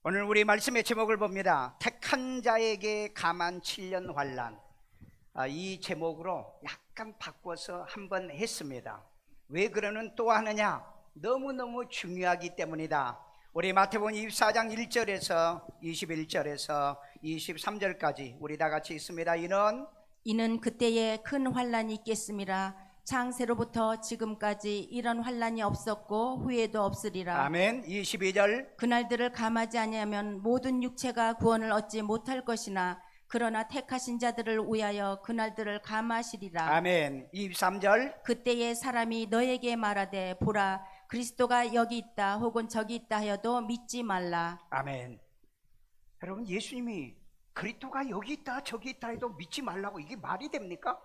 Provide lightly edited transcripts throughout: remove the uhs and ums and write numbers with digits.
오늘 우리 말씀의 제목을 봅니다. 택한 자에게 감한 7년 환난. 이 제목으로 약간 바꿔서 한번 했습니다. 왜 그러는 또 하느냐? 너무너무 중요하기 때문이다. 우리 마태복음 24장 1절에서 21절에서 23절까지 우리 다 같이 있습니다. 이는 그때에 큰 환난이 있겠음이라. 창세로부터 지금까지 이런 환난이 없었고 후에도 없으리라. 아멘. 22절. 그날들을 감하지 아니하면 모든 육체가 구원을 얻지 못할 것이나 그러나 택하신 자들을 위하여 그날들을 감하시리라. 아멘. 23절. 그때에 사람이 너에게 말하되 보라 그리스도가 여기 있다 혹은 저기 있다 하여도 믿지 말라. 아멘. 여러분, 예수님이 그리스도가 여기 있다 저기 있다 해도 믿지 말라고, 이게 말이 됩니까?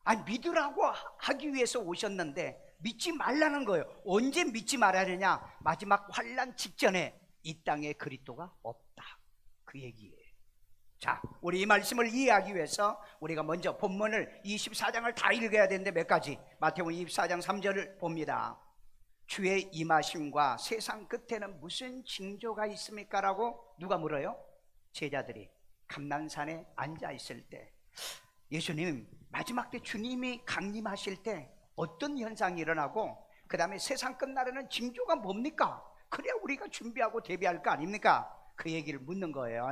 아니, 믿으라고 하기 위해서 오셨는데 믿지 말라는 거예요. 언제 믿지 말아야 되냐? 마지막 환난 직전에 이 땅에 그리스도가 없다, 그 얘기예요. 자, 우리 이 말씀을 이해하기 위해서 우리가 먼저 본문을 24장을 다 읽어야 되는데 몇 가지, 마태복음 24장 3절을 봅니다. 주의 임하심과 세상 끝에는 무슨 징조가 있습니까? 라고 누가 물어요? 제자들이 감난산에 앉아 있을 때, 예수님 마지막 때 주님이 강림하실 때 어떤 현상이 일어나고 그 다음에 세상 끝날에는 징조가 뭡니까? 그래야 우리가 준비하고 대비할 거 아닙니까? 그 얘기를 묻는 거예요.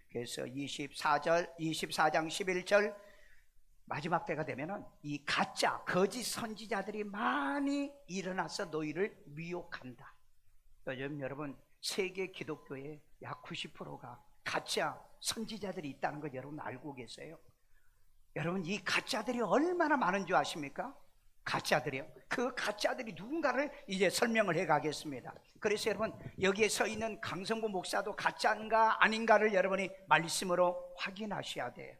그래서 24장 11절, 마지막 때가 되면은 이 가짜 거짓 선지자들이 많이 일어나서 너희를 미혹한다. 요즘 여러분 세계 기독교의 약 90%가 가짜 선지자들이 있다는 거 여러분 알고 계세요? 여러분, 이 가짜들이 얼마나 많은 줄 아십니까? 가짜들이요. 그 가짜들이 누군가를 이제 설명을 해 가겠습니다. 그래서 여러분, 여기에 서 있는 강성구 목사도 가짜인가 아닌가를 여러분이 말씀으로 확인하셔야 돼요.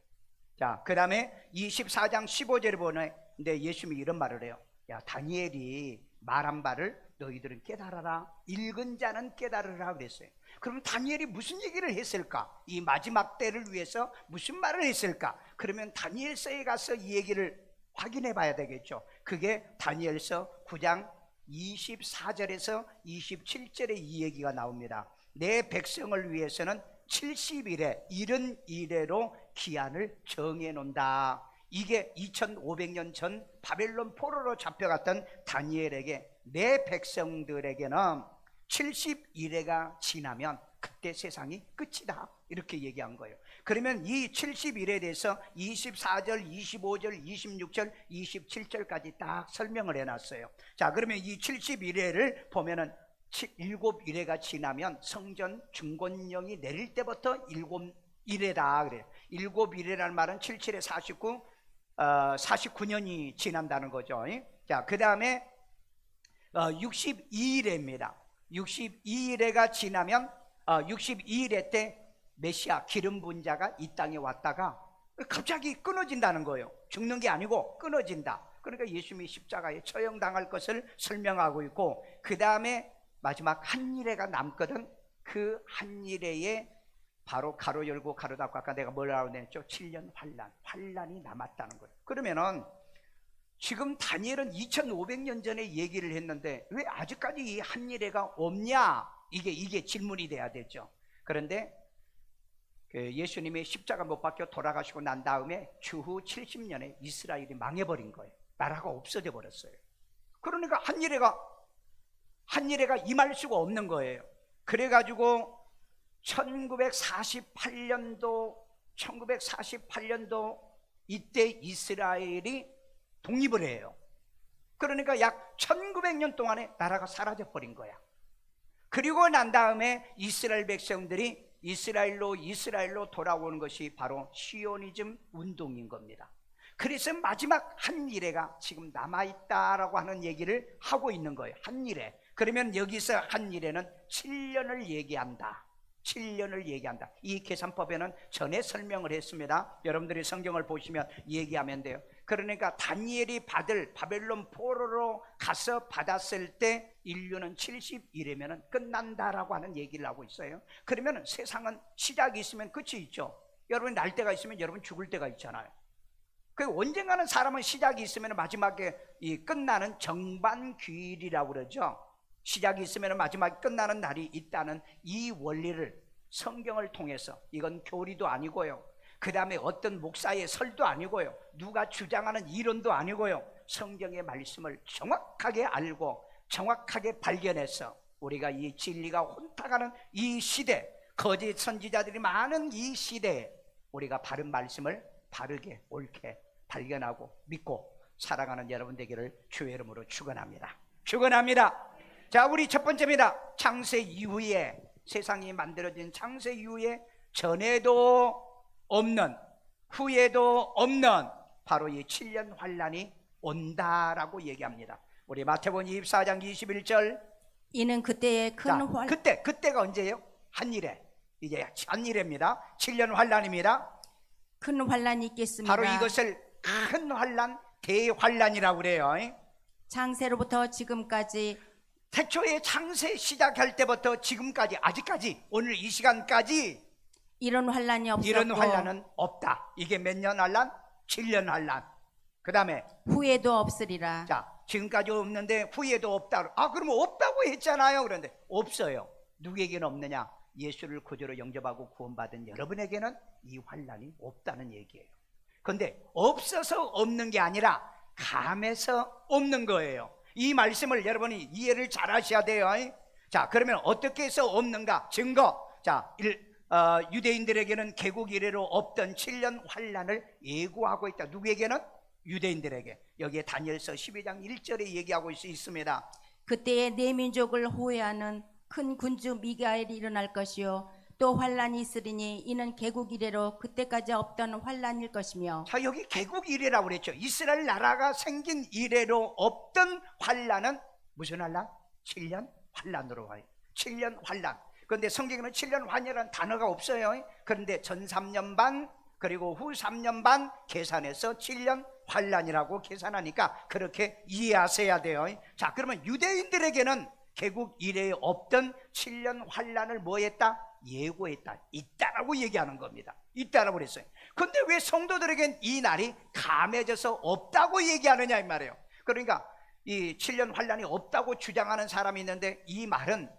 자, 그 다음에 24장 15절에 보는데 예수님이 이런 말을 해요. 야, 다니엘이 말한 바를 너희들은 깨달아라. 읽은 자는 깨달으라 그랬어요. 그럼 다니엘이 무슨 얘기를 했을까? 이 마지막 때를 위해서 무슨 말을 했을까? 그러면 다니엘서에 가서 이 얘기를 확인해 봐야 되겠죠. 그게 다니엘서 9장 24절에서 27절에 이 얘기가 나옵니다. 내 백성을 위해서는 70일에 70일에로 기한을 정해 놓는다. 이게 2500년 전 바벨론 포로로 잡혀갔던 다니엘에게, 내 백성들에게는 70일에가 지나면 그때 세상이 끝이다, 이렇게 얘기한 거예요. 그러면 이 70일에 대해서 24절, 25절, 26절, 27절까지 딱 설명을 해놨어요. 자, 그러면 이 70일에를 보면은 7일에가 지나면 성전 중건령이 내릴 때부터 7일에다 그래요. 7일이라는 말은 77에 49, 49년이 지난다는 거죠. 자, 그 다음에 62일에입니다. 62일에가 지나면 62일에 때 메시아 기름 부은 자가 이 땅에 왔다가 갑자기 끊어진다는 거예요. 죽는 게 아니고 끊어진다. 그러니까 예수님이 십자가에 처형당할 것을 설명하고 있고, 그 다음에 마지막 한일회가 남거든. 그 한일회에 바로 가로 열고 가로 닫고, 아까 내가 뭐라고 했죠? 7년 환난이 남았다는 거예요. 그러면은 지금 다니엘은 2500년 전에 얘기를 했는데 왜 아직까지 이 한일회가 없냐? 이게 질문이 돼야 되죠. 그런데 예수님이 십자가 못 박혀 돌아가시고 난 다음에 주후 70년에 이스라엘이 망해버린 거예요. 나라가 없어져 버렸어요. 그러니까 한일회가 임할 수가 없는 거예요. 그래가지고 1948년도 이때 이스라엘이 독립을 해요. 그러니까 약 1900년 동안에 나라가 사라져 버린 거야. 그리고 난 다음에 이스라엘 백성들이 이스라엘로 돌아오는 것이 바로 시오니즘 운동인 겁니다. 그래서 마지막 한일회가 지금 남아있다라고 하는 얘기를 하고 있는 거예요. 한일회. 그러면 여기서 한일회는 7년을 얘기한다. 7년을 얘기한다. 이 계산법에는 전에 설명을 했습니다. 여러분들이 성경을 보시면 얘기하면 돼요. 그러니까 다니엘이 받을 바벨론 포로로 가서 받았을 때 인류는 70일이면 끝난다라고 하는 얘기를 하고 있어요. 그러면 세상은 시작이 있으면 끝이 있죠. 여러분 날 때가 있으면 여러분 죽을 때가 있잖아요. 그 언젠가는 사람은 시작이 있으면 마지막에 이 끝나는 정반귀일이라고 그러죠. 시작이 있으면 마지막에 끝나는 날이 있다는 이 원리를 성경을 통해서, 이건 교리도 아니고요, 그 다음에 어떤 목사의 설도 아니고요, 누가 주장하는 이론도 아니고요, 성경의 말씀을 정확하게 알고 정확하게 발견해서 우리가 이 진리가 혼탁하는 이 시대, 거짓 선지자들이 많은 이 시대에 우리가 바른 말씀을 바르게 옳게 발견하고 믿고 살아가는 여러분 되기를 주의 이름으로 축원합니다. 축원합니다. 자, 우리 첫 번째입니다. 창세 이후에, 세상이 만들어진 창세 이후에 전에도 없는 후에도 없는 바로 이 7년 환란이 온다라고 얘기합니다. 우리 마태복음 24장 21절. 이는 그때의 큰 환란. 그때가 언제예요? 한일에. 이제 한일입니다. 7년 환란입니다. 큰 환란이 있겠습니다. 바로 이것을 큰 환란, 대환란이라고 그래요. 창세로부터 지금까지, 태초에 창세 시작할 때부터 지금까지, 아직까지, 오늘 이 시간까지 이런 환란이 없었고 이런 환란은 없다. 이게 몇 년 환란? 7년 환란. 그 다음에 후에도 없으리라. 자, 지금까지 없는데 후에도 없다. 아, 그러면 없다고 했잖아요. 그런데 없어요. 누구에게는 없느냐? 예수를 구주로 영접하고 구원받은 여러분에게는 이 환란이 없다는 얘기예요. 그런데 없어서 없는 게 아니라 감해서 없는 거예요. 이 말씀을 여러분이 이해를 잘 하셔야 돼요. 자, 그러면 어떻게 해서 없는가? 증거. 자, 유대인들에게는 개국 이래로 없던 7년 환란을 예고하고 있다. 누구에게는? 유대인들에게. 여기에 다니엘서 12장 1절에 얘기하고 있습니다. 그때에 내 민족을 호위하는 큰 군주 미가엘이 일어날 것이요 또 환란이 있으리니 이는 개국 이래로 그때까지 없던 환란일 것이며. 자, 여기 개국 이래라고 그랬죠. 이스라엘 나라가 생긴 이래로 없던 환란은 무슨 환란? 7년 환란으로 와요. 7년 환란. 그런데 성경에는 7년 환란이라는 단어가 없어요. 그런데 전 3년 반 그리고 후 3년 반 계산해서 7년 환란이라고 계산하니까 그렇게 이해하셔야 돼요. 자, 그러면 유대인들에게는 개국 이래에 없던 7년 환란을 뭐 했다? 예고했다. 있다라고 얘기하는 겁니다. 있다라고 그랬어요. 근데 왜 성도들에겐 이 날이 감해져서 없다고 얘기하느냐 이 말이에요. 그러니까 이 7년 환란이 없다고 주장하는 사람이 있는데 이 말은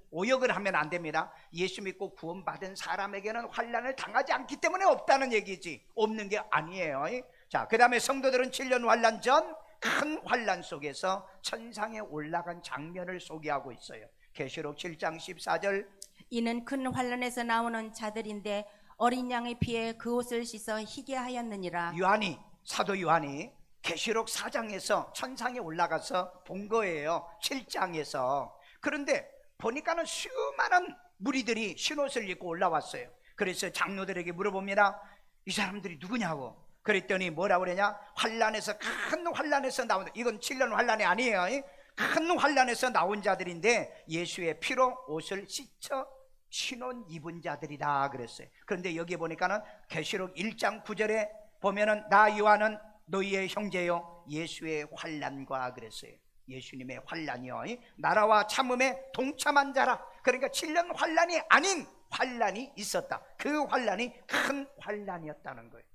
오역을 하면 안 됩니다. 예수 믿고 구원받은 사람에게는 환란을 당하지 않기 때문에 없다는 얘기지, 없는 게 아니에요. 자, 그 다음에 성도들은 7년 환란 전 큰 환란 속에서 천상에 올라간 장면을 소개하고 있어요. 계시록 7장 14절. 이는 큰 환란에서 나오는 자들인데 어린 양의 피에 그 옷을 씻어 희게 하였느니라. 요한이, 사도 요한이 계시록 4장에서 천상에 올라가서 본 거예요. 7장에서. 그런데 보니까는 수많은 무리들이 흰옷을 입고 올라왔어요. 그래서 장로들에게 물어봅니다. 이 사람들이 누구냐고. 그랬더니 뭐라고 그러냐? 환란에서, 큰 환란에서 나온, 이건 7년 환란이 아니에요. 큰 환란에서 나온 자들인데 예수의 피로 옷을 씻어 신혼 입은 자들이다 그랬어요. 그런데 여기 보니까는 계시록 1장 9절에 보면은 나 요한은 너희의 형제요 예수의 환란과 그랬어요. 예수님의 환란이요 나라와 참음에 동참한 자라. 그러니까 7년 환란이 아닌 환란이 있었다. 그 환란이 큰 환란이었다는 거예요.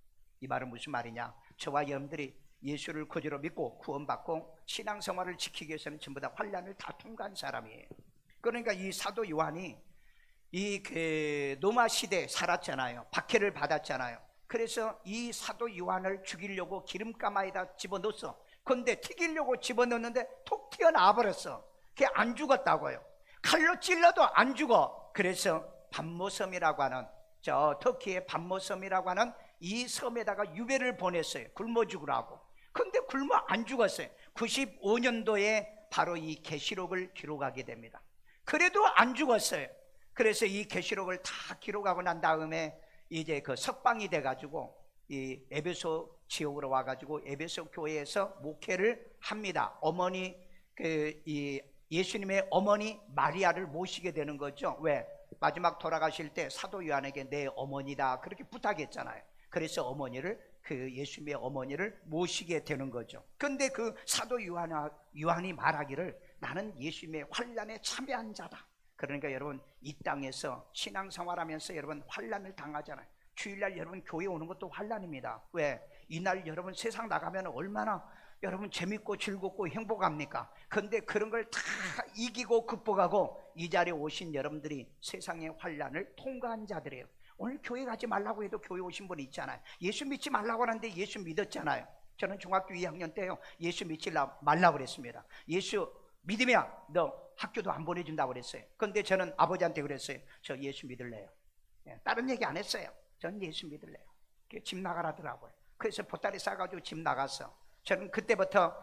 이 말은 무슨 말이냐? 저와 여러분들이 예수를 구주로 믿고 구원받고 신앙생활을 지키기 위해서는 전부 다 환란을 다 통과한 사람이에요. 그러니까 이 사도 요한이 이 로마 시대에 살았잖아요. 박해를 받았잖아요. 그래서 이 사도 요한을 죽이려고 기름가마에다 집어넣었어. 그런데 튀기려고 집어넣었는데 톡 튀어나와 버렸어. 그게 안 죽었다고요. 칼로 찔러도 안 죽어. 그래서 반모섬이라고 하는, 저 터키의 반모섬이라고 하는 이 섬에다가 유배를 보냈어요. 굶어 죽으라고. 근데 굶어 안 죽었어요. 95년도에 바로 이 계시록을 기록하게 됩니다. 그래도 안 죽었어요. 그래서 이 계시록을 다 기록하고 난 다음에 이제 그 석방이 돼가지고 이 에베소 지역으로 와가지고 에베소 교회에서 목회를 합니다. 어머니 이 예수님의 어머니 마리아를 모시게 되는 거죠. 왜? 마지막 돌아가실 때 사도 요한에게 내 어머니다 그렇게 부탁했잖아요. 그래서 어머니를 예수님의 어머니를 모시게 되는 거죠. 근데 그 사도 요한이 말하기를 나는 예수님의 환란에 참여한 자다. 그러니까 여러분 이 땅에서 신앙생활하면서 여러분 환란을 당하잖아요. 주일날 여러분 교회 오는 것도 환란입니다. 왜? 이날 여러분 세상 나가면 얼마나 여러분 재밌고 즐겁고 행복합니까? 근데 그런 걸 다 이기고 극복하고 이 자리에 오신 여러분들이 세상의 환난을 통과한 자들이에요. 오늘 교회 가지 말라고 해도 교회 오신 분이 있잖아요. 예수 믿지 말라고 하는데 예수 믿었잖아요. 저는 중학교 2학년 때요, 예수 믿지 말라고 그랬습니다. 예수 믿으면 너 학교도 안 보내준다고 그랬어요. 근데 저는 아버지한테 그랬어요. 저 예수 믿을래요. 다른 얘기 안 했어요. 전 예수 믿을래요. 집 나가라더라고요. 그래서 보따리 싸가지고 집 나갔어. 저는 그때부터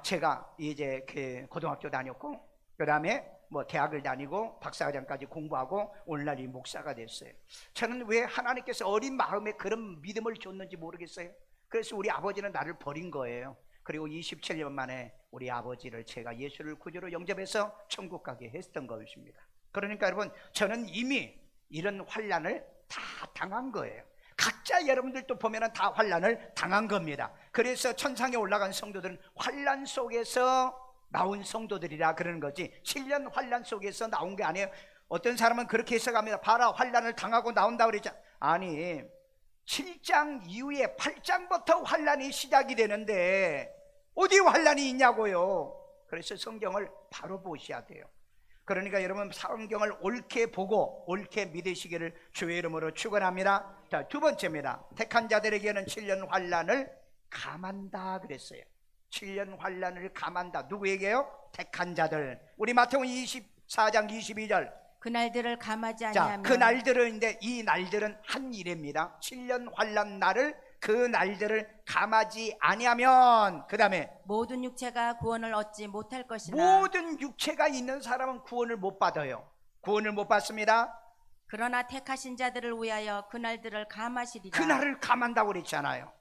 제가 이제 그 고등학교 다녔고, 그 다음에 뭐 대학을 다니고 박사과정까지 공부하고 오늘날 이 목사가 됐어요. 저는 왜 하나님께서 어린 마음에 그런 믿음을 줬는지 모르겠어요. 그래서 우리 아버지는 나를 버린 거예요. 그리고 27년 만에 우리 아버지를 제가 예수를 구주로 영접해서 천국 가게 했던 것입니다. 그러니까 여러분, 저는 이미 이런 환난을 다 당한 거예요. 각자 여러분들도 보면은 다 환난을 당한 겁니다. 그래서 천상에 올라간 성도들은 환난 속에서 나온 성도들이라 그러는 거지, 7년 환난 속에서 나온 게 아니에요. 어떤 사람은 그렇게 해석합니다. 봐라, 환난을 당하고 나온다 그랬잖아. 아니, 7장 이후에 8장부터 환난이 시작이 되는데 어디 환난이 있냐고요. 그래서 성경을 바로 보셔야 돼요. 그러니까 여러분, 성경을 옳게 보고 옳게 믿으시기를 주의 이름으로 축원합니다. 자, 두 번째입니다. 택한 자들에게는 7년 환난을 감한다 그랬어요. 7년 환난을 감한다. 누구에게요? 택한 자들. 우리 마태복음 24장 22절. 그날들을 감하지 자, 아니하면 그 날들은, 이 날들은 한 일입니다. 7년 환난 날을, 그 날들을 감하지 아니하면, 그 다음에 모든 육체가 구원을 얻지 못할 것이라. 모든 육체가 있는 사람은 구원을 못 받아요. 구원을 못 받습니다. 그러나 택하신 자들을 위하여 그날들을 감하시리라. 그 날을 감한다고 그랬잖아요.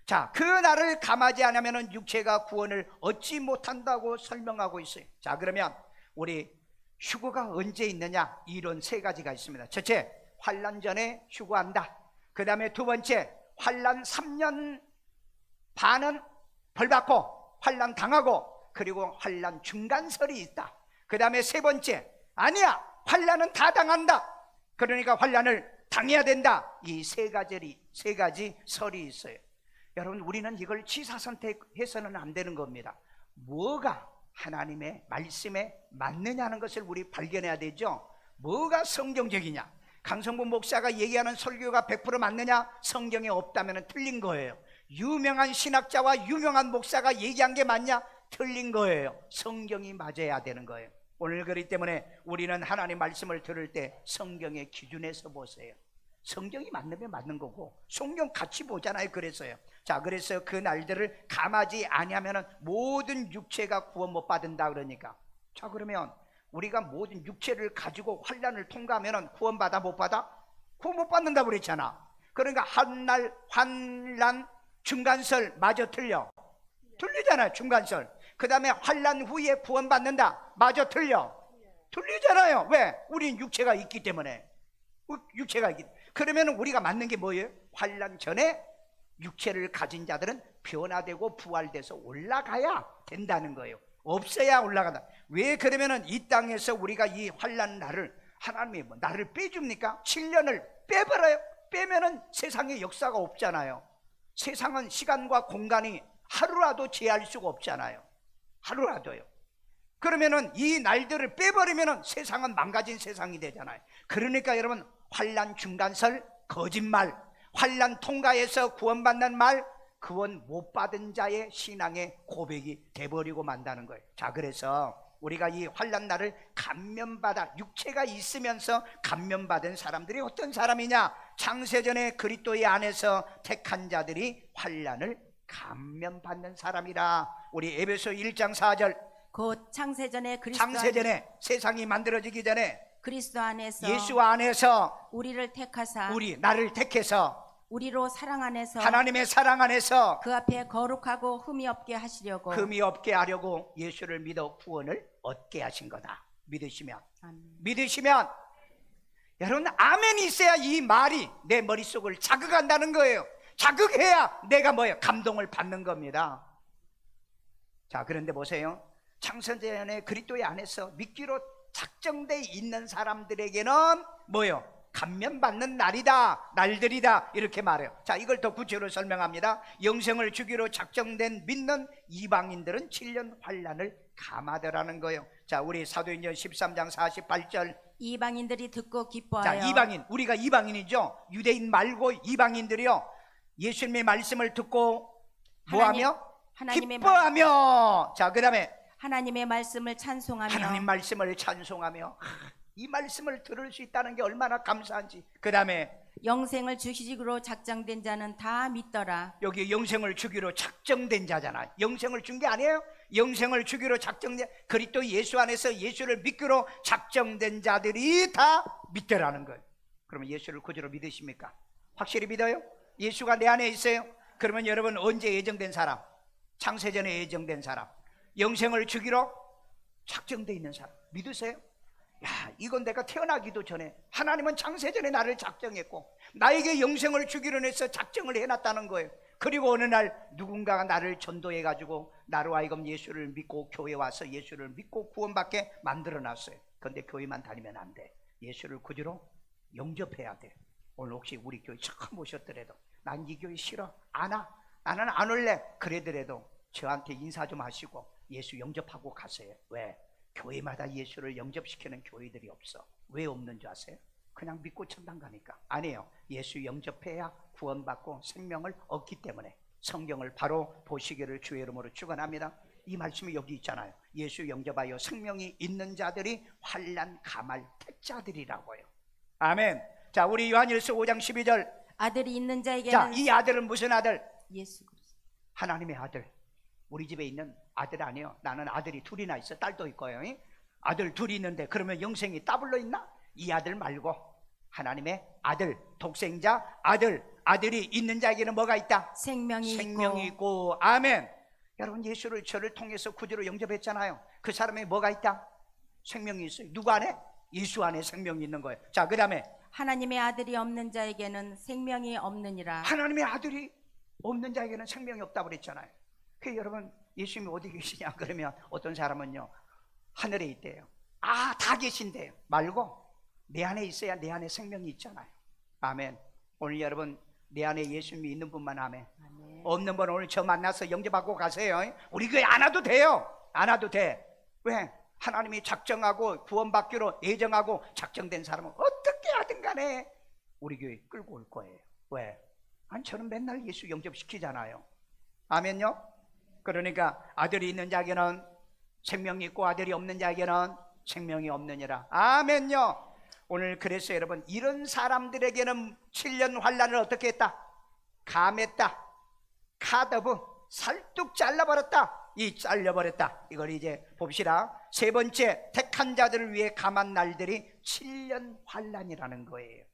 자, 그 날을 감하지 않으면 육체가 구원을 얻지 못한다고 설명하고 있어요. 자, 그러면 우리 휴거가 언제 있느냐? 이론 세 가지가 있습니다. 첫째, 환난 전에 휴거한다. 그 다음에 두 번째, 환난 3년 반은 벌받고 환난 당하고, 그리고 환난 중간설이 있다. 그 다음에 세 번째, 아니야, 환난은 다 당한다. 그러니까 환난을 당해야 된다. 이 세 가지 설이 있어요. 여러분, 우리는 이걸 취사선택해서는 안 되는 겁니다. 뭐가 하나님의 말씀에 맞느냐는 것을 우리 발견해야 되죠. 뭐가 성경적이냐? 강성부 목사가 얘기하는 설교가 100% 맞느냐? 성경에 없다면 틀린 거예요. 유명한 신학자와 유명한 목사가 얘기한 게 맞냐? 틀린 거예요. 성경이 맞아야 되는 거예요. 오늘 그렇기 때문에 우리는 하나님 말씀을 들을 때 성경의 기준에서 보세요. 성경이 맞는 맞는 거고, 성경 같이 보잖아요. 그래서요. 자, 그래서 그 날들을 감하지 아니하면 모든 육체가 구원 못 받는다 그러니까. 자, 그러면 우리가 모든 육체를 가지고 환난을 통과하면 구원 받아 못 받아? 구원 못 받는다 그랬잖아. 그러니까 한날 환난 중간설 마저 틀리잖아요. 중간설. 그 다음에 환난 후에 구원 받는다, 마저 틀리잖아요. 왜? 우린 육체가 있기 때문에. 육체가 있기 때문에. 그러면 우리가 맞는 게 뭐예요? 환난 전에 육체를 가진 자들은 변화되고 부활돼서 올라가야 된다는 거예요. 없어야 올라간다. 왜? 그러면은 이 땅에서 우리가 이 환난 날을 하나님이 뭐 나를 빼줍니까? 7년을 빼버려요. 빼면은 세상에 역사가 없잖아요. 세상은 시간과 공간이 하루라도 제할 수가 없잖아요. 하루라도요. 그러면은 이 날들을 빼버리면은 세상은 망가진 세상이 되잖아요. 그러니까 여러분, 환난 중간설 거짓말, 환난 통과해서 구원받는 말, 구원 못 받은 자의 신앙의 고백이 돼버리고 만다는 거예요. 자, 그래서 우리가 이 환난 날을 감면받아, 육체가 있으면서 감면받은 사람들이 어떤 사람이냐? 창세전에 그리스도의 안에서 택한 자들이 환난을 감면받는 사람이라. 우리 에베소 1장 4절. 곧 창세전에 세상이 만들어지기 전에 그리스도 안에서 예수 안에서 우리를 택하사 나를 택해서 우리로 사랑 안에서 하나님의 사랑 안에서 그 앞에 거룩하고 흠이 없게 하시려고 흠이 없게 하려고 예수를 믿어 구원을 얻게 하신 거다. 믿으시면 여러분, 아멘이 있어야 이 말이 내 머릿속을 자극한다는 거예요. 자극해야 내가 감동을 받는 겁니다. 자, 그런데 보세요. 창세전에 그리스도의 안에서 믿기로 작정돼 있는 사람들에게는 감면받는 날이다, 날들이다 이렇게 말해요. 자, 이걸 더 구체로 설명합니다. 영생을 주기로 작정된 믿는 이방인들은 7년 환란을 감하더라는 거예요. 자, 우리 사도행전 13장 48절. 이방인들이 듣고 자, 기뻐하여. 이방인, 우리가 이방인이죠. 유대인 말고 이방인들이요, 예수님의 말씀을 듣고 뭐하며? 하나님의 기뻐하며. 자, 그 다음에 하나님의 말씀을 찬송하며. 하나님 말씀을 찬송하며. 이 말씀을 들을 수 있다는 게 얼마나 감사한지. 그 다음에 영생을 주시기로 작정된 자는 다 믿더라. 여기 영생을 주기로 작정된 자잖아. 영생을 준 게 아니에요. 영생을 주기로 작정된, 그리스도 예수 안에서 예수를 믿기로 작정된 자들이 다 믿더라는 거예요. 그러면 예수를 구주로 믿으십니까? 확실히 믿어요? 예수가 내 안에 있어요? 그러면 여러분, 언제 예정된 사람? 창세전에 예정된 사람, 영생을 주기로 작정되어 있는 사람 믿으세요? 야, 이건 내가 태어나기도 전에 하나님은 창세전에 나를 작정했고 나에게 영생을 주기로 해서 작정을 해놨다는 거예요. 그리고 어느 날 누군가가 나를 전도해가지고 나로 하여금 예수를 믿고 교회 와서 예수를 믿고 구원받게 만들어놨어요. 그런데 교회만 다니면 안 돼. 예수를 구주로 영접해야 돼. 오늘 혹시 우리 교회 처음 오셨더라도 난 이 교회 싫어, 안 와, 나는 안 올래, 그래더라도 저한테 인사 좀 하시고 예수 영접하고 가세요. 왜? 교회마다 예수를 영접시키는 교회들이 없어. 왜 없는 줄 아세요? 그냥 믿고 천당 가니까. 아니에요. 예수 영접해야 구원받고 생명을 얻기 때문에. 성경을 바로 보시기를 주의 이름으로 축원합니다. 이 말씀이 여기 있잖아요. 예수 영접하여 생명이 있는 자들이 환난 감할 택자들이라고요. 아멘. 자, 우리 요한일서 5장 12절. 아들이 있는 자에게는. 자, 이 아들은 무슨 아들? 예수 그리스도. 하나님의 아들. 우리 집에 있는 아들 아니에요. 나는 아들이 둘이나 있어. 딸도 있고요. 아들 둘이 있는데 그러면 영생이 따블로 있나? 이 아들 말고 하나님의 아들, 독생자 아들, 아들이 있는 자에게는 뭐가 있다? 생명이 있고. 아멘. 여러분, 예수를 저를 통해서 구주로 영접했잖아요. 그 사람에 뭐가 있다? 생명이 있어요. 누구 안에? 예수 안에 생명이 있는 거예요. 자, 그 다음에 하나님의 아들이 없는 자에게는 생명이 없느니라. 하나님의 아들이 없는 자에게는 생명이 없다고 그랬잖아요. 그 여러분, 예수님이 어디 계시냐 그러면 어떤 사람은요, 하늘에 있대요. 아, 다 계신대요. 말고 내 안에 있어야 내 안에 생명이 있잖아요. 아멘. 오늘 여러분, 내 안에 예수님이 있는 분만 아멘. 아멘. 없는 분 오늘 저 만나서 영접하고 가세요. 우리 교회 안 와도 돼요. 안 와도 돼. 왜? 하나님이 작정하고 구원받기로 예정하고 작정된 사람은 어떻게 하든 간에 우리 교회 끌고 올 거예요. 왜? 아니, 저는 맨날 예수 영접시키잖아요. 아멘요? 그러니까 아들이 있는 자에게는 생명이 있고 아들이 없는 자에게는 생명이 없느니라. 아멘요. 오늘 그래서 여러분, 이런 사람들에게는 7년 환란을 어떻게 했다? 감했다. 카더브, 살뚝 잘라버렸다. 이 잘려버렸다. 이걸 이제 봅시다. 세 번째, 택한 자들을 위해 감한 날들이 7년 환란이라는 거예요.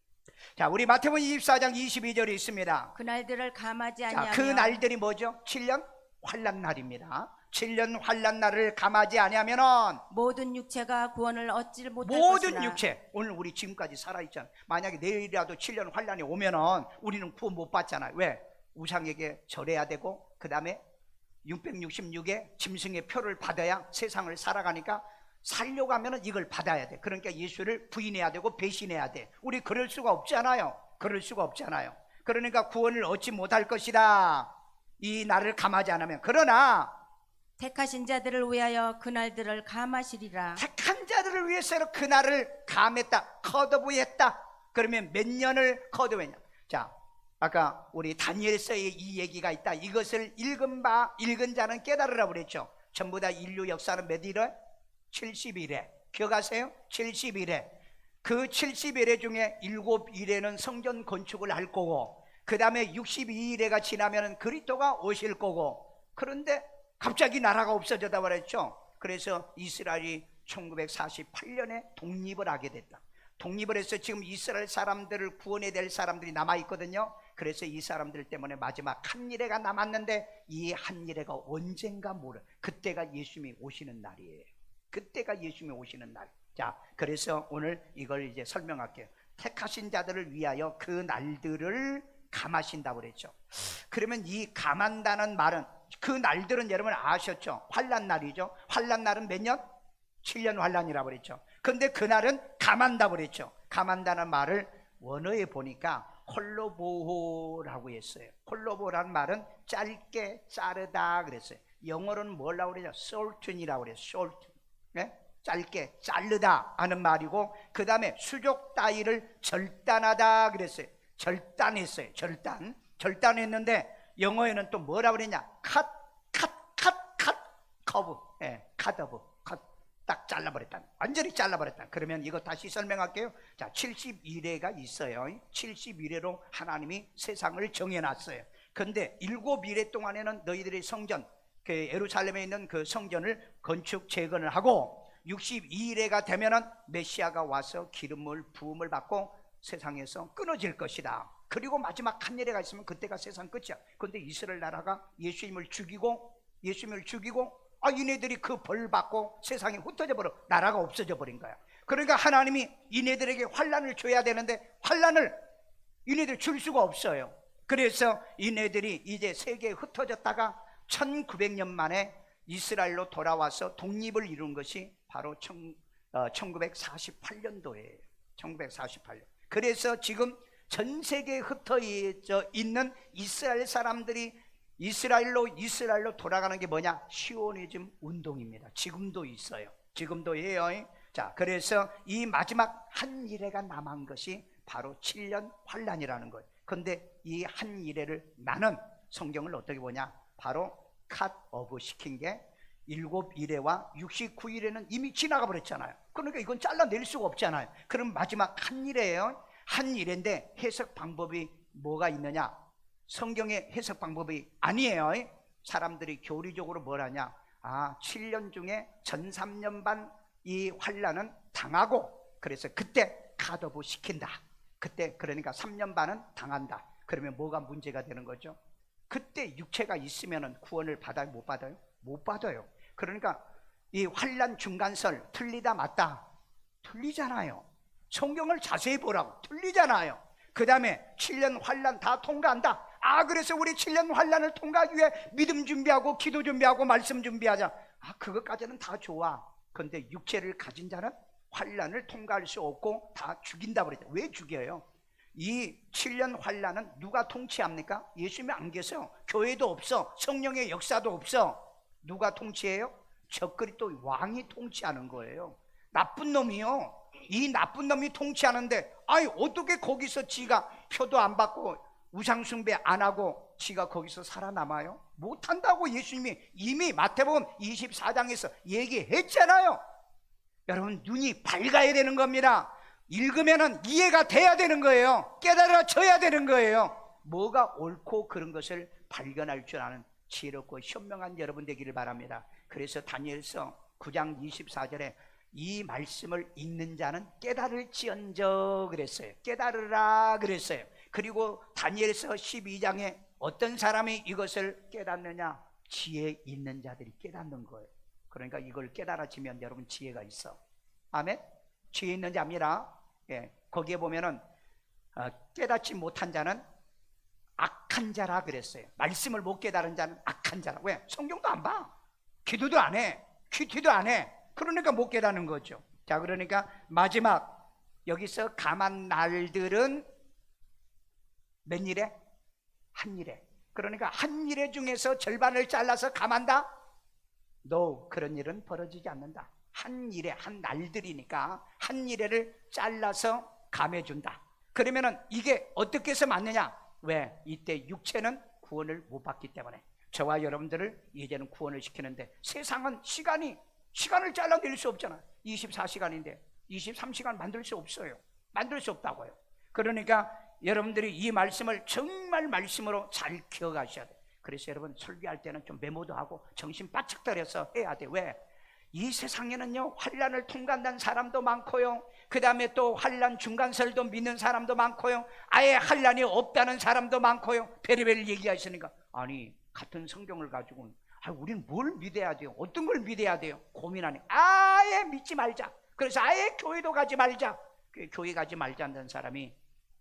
자, 우리 마태복음 24장 22절이 있습니다. 그날들을 감하지 자, 아니하며. 그 날들이 뭐죠? 7년 환란 날입니다. 7년 환란 날을 감하지 아니하면은 모든 육체가 구원을 얻지 못할 모든 것이라. 육체, 오늘 우리 지금까지 살아있잖아요. 만약에 내일이라도 7년 환란이 오면은 우리는 구원 못 받잖아요. 왜? 우상에게 절해야 되고, 그 다음에 666의 짐승의 표를 받아야 세상을 살아가니까 살려고 하면은 이걸 받아야 돼. 그러니까 예수를 부인해야 되고 배신해야 돼. 우리 그럴 수가 없잖아요. 그럴 수가 없잖아요. 그러니까 구원을 얻지 못할 것이다. 이 날을 감하지 않으면. 그러나 택하신 자들을 위하여 그날들을 감하시리라. 택한 자들을 위해서 그날을 감했다, 컷오브했다. 그러면 몇 년을 컷오브했냐? 자, 아까 우리 다니엘서에 이 얘기가 있다. 이것을 읽은 자는 깨달으라고 그랬죠. 전부 다 인류 역사는 몇 일에? 70일에. 기억하세요? 70일에. 그 70일에 중에 7일에는 성전 건축을 할 거고, 그 다음에 62일에가 지나면 그리스도가 오실 거고. 그런데 갑자기 나라가 없어졌다 그랬죠. 그래서 이스라엘이 1948년에 독립을 하게 됐다. 독립을 해서 지금 이스라엘 사람들을 구원해야 될 사람들이 남아있거든요. 그래서 이 사람들 때문에 마지막 한 일회가 남았는데, 이 한 일회가 언젠가 모르. 그때가 예수님이 오시는 날이에요. 그때가 예수님이 오시는 날. 자, 그래서 오늘 이걸 이제 설명할게요. 택하신 자들을 위하여 그 날들을 감하신다고 그랬죠. 그러면 이 감한다는 말은, 그 날들은 여러분 아셨죠? 환란 날이죠. 환란 날은 몇 년? 7년 환란이라고 그랬죠. 근데 그날은 감한다고 그랬죠. 감한다는 말을 원어에 보니까 홀로보호라고 했어요. 홀로보라는 말은 짧게 자르다 그랬어요. 영어로는 뭐라고 그러냐? shorten이라고 그래요. short. 네? 짧게 자르다 하는 말이고, 그 다음에 수족 따위를 절단하다 그랬어요. 절단했어요. 절단했는데 영어에는 또 뭐라고 그랬냐? cut, 커브, cut off, 딱 잘라버렸다. 완전히 잘라버렸다. 그러면 이거 다시 설명할게요. 자, 70일회가 있어요. 70일회로 하나님이 세상을 정해놨어요. 근데 7일회 동안에는 너희들의 성전, 그 예루살렘에 있는 그 성전을 건축 재건을 하고, 62일회가 되면은 메시아가 와서 기름을 부음을 받고 세상에서 끊어질 것이다. 그리고 마지막 한 일회가 있으면 그때가 세상 끝이야. 근데 이스라엘 나라가 예수님을 죽이고 이네들이 그 벌 받고 세상이 흩어져 버려, 나라가 없어져 버린 거야. 그러니까 하나님이 이네들에게 환란을 줘야 되는데 환란을 이네들 줄 수가 없어요. 그래서 이네들이 이제 세계에 흩어졌다가 1900년 만에 이스라엘로 돌아와서 독립을 이룬 것이 바로 1948년도예요. 1948년. 그래서 지금 전 세계에 흩어져 있는 이스라엘 사람들이 이스라엘로 돌아가는 게 뭐냐? 시오니즘 운동입니다. 지금도 있어요. 지금도 해요. 자, 그래서 이 마지막 한 일회가 남은 것이 바로 7년 환란이라는 거예요. 근데 이 한 일회를 나는 성경을 어떻게 보냐? 바로 컷 오브 시킨 게 7일회와 69일회는 이미 지나가 버렸잖아요. 그러니까 이건 잘라낼 수가 없잖아요. 그럼 마지막 한 일회예요. 한 일회인데 해석 방법이 뭐가 있느냐? 성경의 해석 방법이 아니에요. 사람들이 교리적으로 뭘 하냐? 7년 중에 전 3년 반 이 환란은 당하고, 그래서 그때 컷오프 시킨다. 그때 그러니까 3년 반은 당한다. 그러면 뭐가 문제가 되는 거죠? 그때 육체가 있으면 구원을 받아요? 못 받아요? 못 받아요. 그러니까 이 환란 중간설 틀리다 맞다? 틀리잖아요. 성경을 자세히 보라고. 틀리잖아요. 그 다음에 7년 환란 다 통과한다. 그래서 우리 7년 환란을 통과하기 위해 믿음 준비하고 기도 준비하고 말씀 준비하자. 그것까지는 다 좋아. 그런데 육체를 가진 자는 환란을 통과할 수 없고 다 죽인다 그랬죠. 왜 죽여요? 이 7년 환란은 누가 통치합니까? 예수님이 안 계세요. 교회도 없어. 성령의 역사도 없어. 누가 통치해요? 적그리스도 왕이 통치하는 거예요. 나쁜 놈이요. 이 나쁜 놈이 통치하는데 어떻게 거기서 지가 표도 안 받고 우상숭배 안 하고 지가 거기서 살아남아요? 못한다고 예수님이 이미 마태복음 24장에서 얘기했잖아요. 여러분, 눈이 밝아야 되는 겁니다. 읽으면 이해가 돼야 되는 거예요. 깨달아져야 되는 거예요. 뭐가 옳고 그런 것을 발견할 줄 아는 지혜롭고 현명한 여러분 되기를 바랍니다. 그래서 다니엘서 9장 24절에 이 말씀을 읽는 자는 깨달을지언정 그랬어요. 깨달으라 그랬어요. 그리고 다니엘서 12장에 어떤 사람이 이것을 깨닫느냐? 지혜 있는 자들이 깨닫는 거예요. 그러니까 이걸 깨달아지면 여러분 지혜가 있어. 아멘? 지혜 있는 자입니다. 거기에 보면은 깨닫지 못한 자는 악한 자라 그랬어요. 말씀을 못 깨달은 자는 악한 자라. 왜? 성경도 안 봐. 기도도 안 해. 큐티도 안 해. 그러니까 못 깨닫는 거죠. 자, 그러니까 마지막 여기서 감한 날들은 몇 일에? 한 일에. 그러니까 한 일에 중에서 절반을 잘라서 감한다? No, 그런 일은 벌어지지 않는다. 한 일에, 한 날들이니까 한 일에를 잘라서 감해준다. 그러면은 이게 어떻게 해서 맞느냐? 왜? 이때 육체는 구원을 못 받기 때문에. 저와 여러분들을 이제는 구원을 시키는데 세상은 시간을 잘라낼 수 없잖아요. 24시간인데 23시간 만들 수 없어요. 만들 수 없다고요. 그러니까 여러분들이 이 말씀을 정말 말씀으로 잘 기억하셔야 돼요. 그래서 여러분 설교할 때는 좀 메모도 하고 정신 바짝 들여서 해야 돼. 왜? 이 세상에는요 환란을 통과한 사람도 많고요, 그 다음에 또 환란 중간설도 믿는 사람도 많고요, 아예 환란이 없다는 사람도 많고요. 별의별 얘기하시니까 아니 같은 성경을 가지고는 우리는 뭘 믿어야 돼요? 어떤 걸 믿어야 돼요? 고민하니 아예 믿지 말자. 그래서 아예 교회도 가지 말자. 교회 가지 말자는 사람이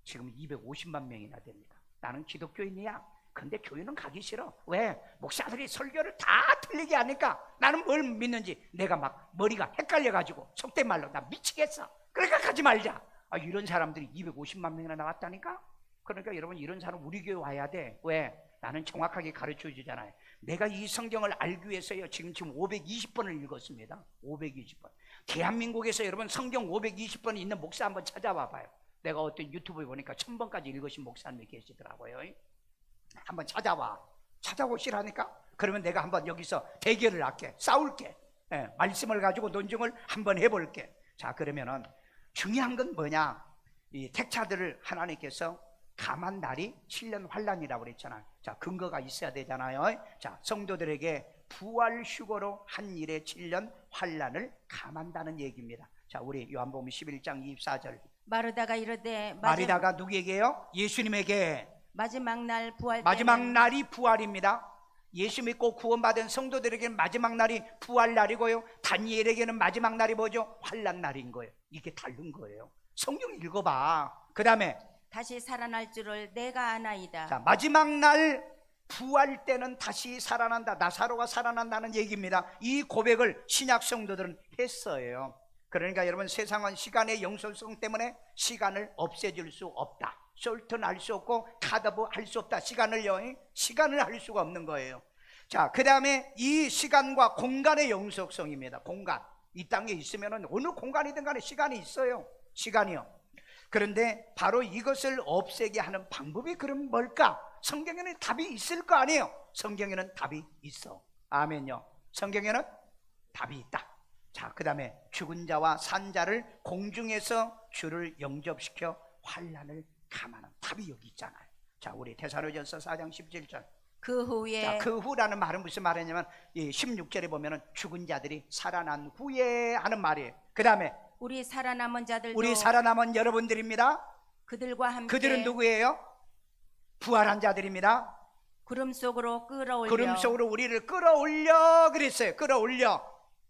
지금 250만 명이나 됩니다. 나는 기독교인이야. 근데 교회는 가기 싫어. 왜? 목사들이 설교를 다 틀리게 하니까 나는 뭘 믿는지 내가 막 머리가 헷갈려가지고 속된 말로 나 미치겠어. 그러니까 가지 말자. 이런 사람들이 250만 명이나 나왔다니까? 그러니까 여러분, 이런 사람 우리 교회 와야 돼. 왜? 나는 정확하게 가르쳐 주잖아요. 내가 이 성경을 알기 위해서요, 지금 520번을 읽었습니다. 520번. 대한민국에서 여러분 성경 520번 있는 목사 한번 찾아봐 봐요. 내가 어떤 유튜브에 보니까 1000번까지 읽으신 목사님이 계시더라고요. 한번 찾아보시라니까. 그러면 내가 한번 여기서 대결을 할게, 싸울게. 말씀을 가지고 논증을 한번 해볼게. 자, 그러면은 중요한 건 뭐냐? 이 택자들을 하나님께서 감한 날이 7년 환란이라고 그랬잖아요. 자, 근거가 있어야 되잖아요. 자, 성도들에게 부활 휴거로 한 일에 7년 환란을 감한다는 얘기입니다. 자, 우리 요한복음 11장 24절. 마르다가 이르되 마리다가 누구에게요? 예수님에게. 마지막 날 부활 마지막 때는 날이 부활입니다. 예수 믿고 구원받은 성도들에게는 마지막 날이 부활 날이고요, 다니엘에게는 마지막 날이 뭐죠? 환란 날인 거예요. 이게 다른 거예요. 성경 읽어봐. 그 다음에 다시 살아날 줄을 내가 아나이다. 자, 마지막 날 부활 때는 다시 살아난다, 나사로가 살아난다는 얘기입니다. 이 고백을 신약 성도들은 했어요. 그러니까 여러분, 세상은 시간의 영속성 때문에 시간을 없애줄 수 없다. 솔턴 할 수 없고 카드브 할 수 없다. 시간을 할 수가 없는 거예요. 자, 그 다음에 이 시간과 공간의 영속성입니다. 공간, 이 땅에 있으면 어느 공간이든 간에 시간이 있어요. 시간이요. 그런데 바로 이것을 없애게 하는 방법이 그럼 뭘까? 성경에는 답이 있을 거 아니에요. 성경에는 답이 있어. 아멘요. 성경에는 답이 있다. 자, 그 다음에 죽은 자와 산 자를 공중에서 주를 영접시켜 환란을 감하는 답이 여기 있잖아요. 자, 우리 데살로니가전서 4장 17절. 그 후에 자, 그 후라는 말은 무슨 말이냐면, 이 16절에 보면은 죽은 자들이 살아난 후에 하는 말이에요. 그 다음에 우리 살아남은 자들도 우리 살아남은 여러분들입니다. 그들과 함께 그들은 누구예요? 부활한 자들입니다. 구름 속으로 끌어올려 구름 속으로 우리를 끌어올려 그랬어요. 끌어올려.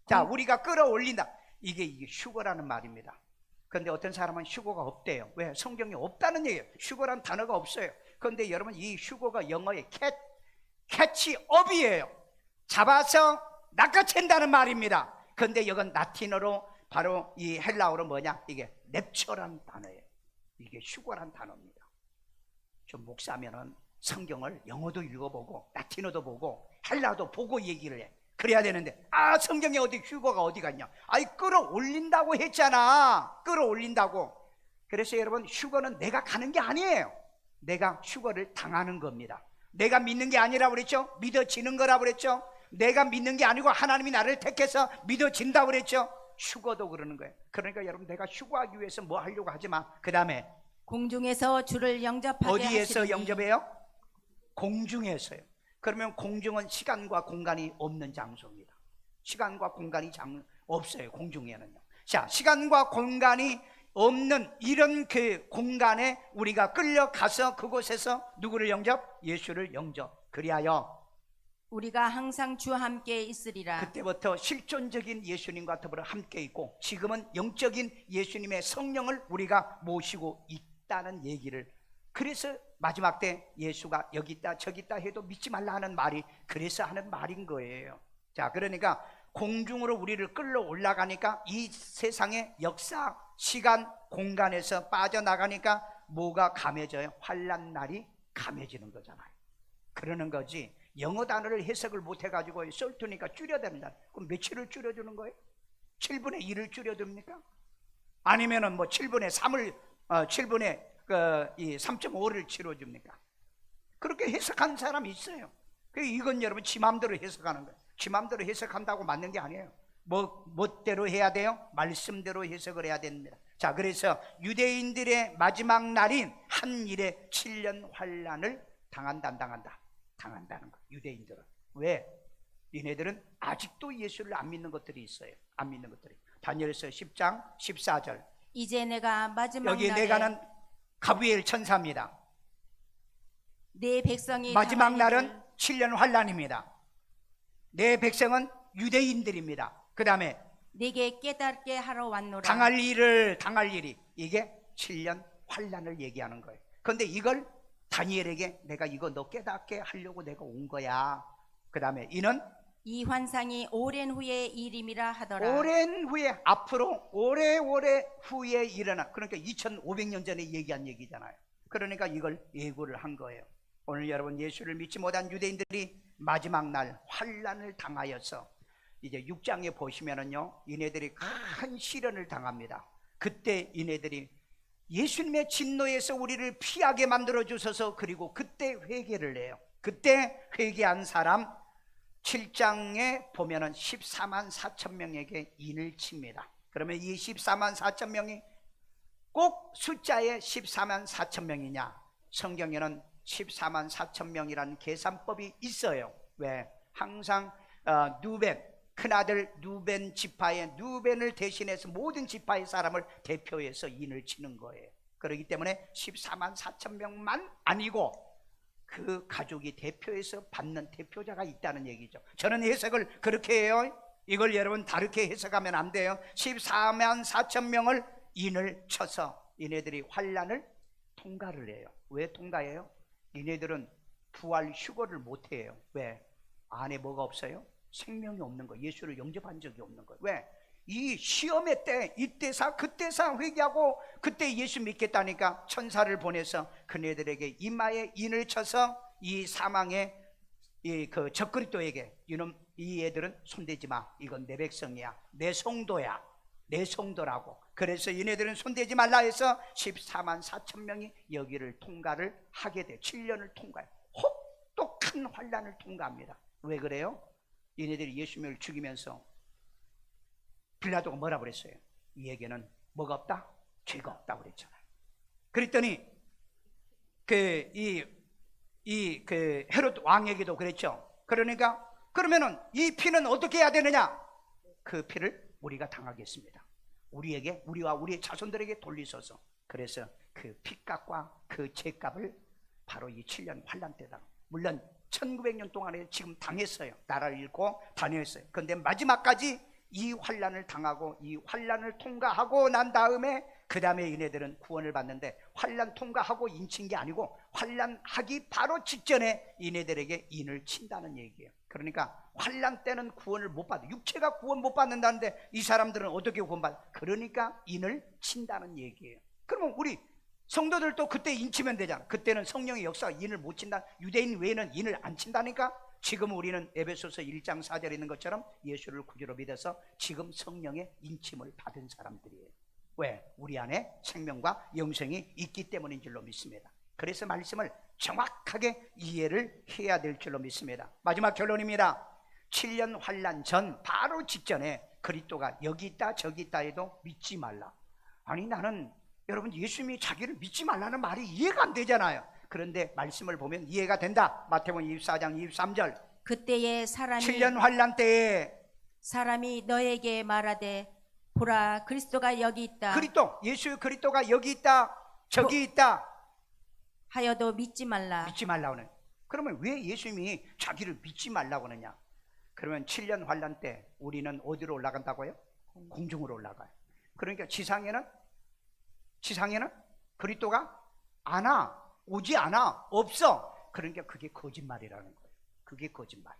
자, 우리가 끌어올린다. 이게 휴거라는 말입니다. 그런데 어떤 사람은 휴거가 없대요. 왜? 성경에 없다는 얘기예요. 휴거란 단어가 없어요. 그런데 여러분, 이 휴거가 영어의 캐치업이에요. 잡아서 낚아챈다는 말입니다. 그런데 이건 라틴어로, 바로 이 헬라어로 뭐냐? 이게 랩처라는 단어예요. 이게 휴거란 단어입니다. 좀 목사면은 성경을 영어도 읽어보고 라틴어도 보고 헬라어도 보고 얘기를 해. 그래야 되는데, 성경에 어디 휴거가 어디 갔냐? 끌어올린다고 했잖아. 끌어올린다고. 그래서 여러분, 휴거는 내가 가는 게 아니에요. 내가 휴거를 당하는 겁니다. 내가 믿는 게 아니라고 그랬죠? 믿어지는 거라고 그랬죠? 내가 믿는 게 아니고 하나님이 나를 택해서 믿어진다고 그랬죠? 휴거도 그러는 거예요. 그러니까 여러분, 내가 휴거하기 위해서 뭐 하려고 하지 마. 그 다음에 공중에서 주를 영접하게 어디에서 하시리니 영접해요? 공중에서요. 그러면 공중은 시간과 공간이 없는 장소입니다. 시간과 공간이 없어요, 공중에는요. 자, 시간과 공간이 없는 이런 그 공간에 우리가 끌려가서 그곳에서 누구를 영접? 예수를 영접. 그리하여 우리가 항상 주와 함께 있으리라. 그때부터 실존적인 예수님과 더불어 함께 있고, 지금은 영적인 예수님의 성령을 우리가 모시고 있다는 얘기를, 그래서 마지막 때 예수가 여기 있다 저기 있다 해도 믿지 말라 하는 말이 그래서 하는 말인 거예요. 자, 그러니까 공중으로 우리를 끌러 올라가니까 이 세상의 역사, 시간, 공간에서 빠져나가니까 뭐가 감해져요? 환란 날이 감해지는 거잖아요. 그러는 거지, 영어 단어를 해석을 못 해가지고 쏠투니까 줄여드는다. 그럼 며칠을 줄여주는 거예요? 7분의 1을 줄여줍니까? 아니면은 뭐 7분의 3을 7분의 이 3.5를 치러줍니까? 그렇게 해석하는 사람이 있어요. 이건 여러분 지 맘대로 해석하는 거예요. 지 맘대로 해석한다고 맞는 게 아니에요. 뭐대로 해야 돼요? 말씀대로 해석을 해야 됩니다. 자, 그래서 유대인들의 마지막 날인 한 일에 7년 환란을 당한다는 거예요. 유대인들은. 왜? 얘네들은 아직도 예수를 안 믿는 것들이 있어요. 안 믿는 것들이. 다니엘서 10장 14절. 이제 내가 마지막 여기 날에 내가는 가브리엘 천사입니다. 내 백성이 마지막 당하는 날은 7년 환란입니다. 내 백성은 유대인들입니다. 그 다음에 네게 깨닫게 하러 왔노라. 당할 일이 이게 7년 환란을 얘기하는 거예요. 그런데 이걸 다니엘에게 내가 이거 너 깨닫게 하려고 내가 온 거야. 그 다음에 이는 이 환상이 오랜 후의 일임이라 하더라. 오랜 후에, 앞으로 오래오래 후에 일어나. 그러니까 2500년 전에 얘기한 얘기잖아요. 그러니까 이걸 예고를 한 거예요. 오늘 여러분, 예수를 믿지 못한 유대인들이 마지막 날 환난을 당하여서 이제 6장에 보시면은요, 이네들이 큰 시련을 당합니다. 그때 이네들이 예수님의 진노에서 우리를 피하게 만들어 주셔서, 그리고 그때 회개를 해요. 그때 회개한 사람 7장에 보면은 14만 4천 명에게 인을 칩니다. 그러면 이 14만 4천 명이 꼭 숫자에 14만 4천 명이냐? 성경에는 14만 4천 명이라는 계산법이 있어요. 왜? 항상 누벤, 큰아들 누벤 지파의 누벤을 대신해서 모든 지파의 사람을 대표해서 인을 치는 거예요. 그렇기 때문에 14만 4천 명만 아니고 그 가족이 대표해서 받는 대표자가 있다는 얘기죠. 저는 해석을 그렇게 해요. 이걸 여러분 다르게 해석하면 안 돼요. 14만 4천 명을 인을 쳐서 이네들이 환난을 통과를 해요. 왜 통과해요? 이네들은 부활 휴거를 못 해요. 왜? 안에 뭐가 없어요? 생명이 없는 거. 예수를 영접한 적이 없는 거예요. 왜? 이 시험의 때, 이때사 그때사 회개하고 그때 예수 믿겠다니까 천사를 보내서 그네들에게 이마에 인을 쳐서 이 사망의 그 적그리스도에게, 이놈 이 애들은 손대지 마. 이건 내 백성이야. 내 성도야. 내 성도라고. 그래서 얘네들은 손대지 말라 해서 14만 4천 명이 여기를 통과를 하게 돼요. 7년을 통과해요. 혹독한 환난을 통과합니다. 왜 그래요? 얘네들이 예수님을 죽이면서 빌라도가 뭐라 그랬어요? 이에게는 뭐가 없다? 죄가 없다고 그랬잖아요. 그랬더니 그 헤롯 왕에게도 그랬죠. 그러니까 그러면은 이 피는 어떻게 해야 되느냐? 그 피를 우리가 당하겠습니다. 우리에게, 우리와 우리의 자손들에게 돌리소서. 그래서 그 피값과 그 죄값을 바로 이 7년 환란 때다. 물론 1900년 동안에 지금 당했어요. 나라를 잃고 다녔어요. 그런데 마지막까지 이 환란을 당하고 이 환란을 통과하고 난 다음에 그 다음에 얘네들은 구원을 받는데, 환란 통과하고 인친 게 아니고 환란하기 바로 직전에 얘네들에게 인을 친다는 얘기예요. 그러니까 환란 때는 구원을 못 받아. 육체가 구원 못 받는다는데 이 사람들은 어떻게 구원받아? 그러니까 인을 친다는 얘기예요. 그러면 우리 성도들도 그때 인 치면 되잖아. 그때는 성령의 역사가 인을 못 친다. 유대인 외에는 인을 안 친다니까. 지금 우리는 에베소서 1장 4절에 있는 것처럼 예수를 구주로 믿어서 지금 성령의 인침을 받은 사람들이에요. 왜? 우리 안에 생명과 영생이 있기 때문인 줄로 믿습니다. 그래서 말씀을 정확하게 이해를 해야 될 줄로 믿습니다. 마지막 결론입니다. 7년 환란 전 바로 직전에 그리스도가 여기 있다 저기 있다 해도 믿지 말라. 아니, 나는 여러분 예수님이 자기를 믿지 말라는 말이 이해가 안 되잖아요. 그런데 말씀을 보면 이해가 된다. 마태복음 24장 23절. 그때에 7년 환란 때에 사람이 너에게 말하되 보라 그리스도가 여기 있다 그리스도, 예수 그리스도가 여기 있다 저기 있다 하여도 믿지 말라. 믿지 말라고 하는. 그러면 왜 예수님이 자기를 믿지 말라고 하느냐? 그러면 7년 환란 때 우리는 어디로 올라간다고요? 공중으로 올라가요. 그러니까 지상에는 그리스도가 안 와. 오지 않아. 없어. 그러니까 그게 거짓말이라는 거예요. 그게 거짓말.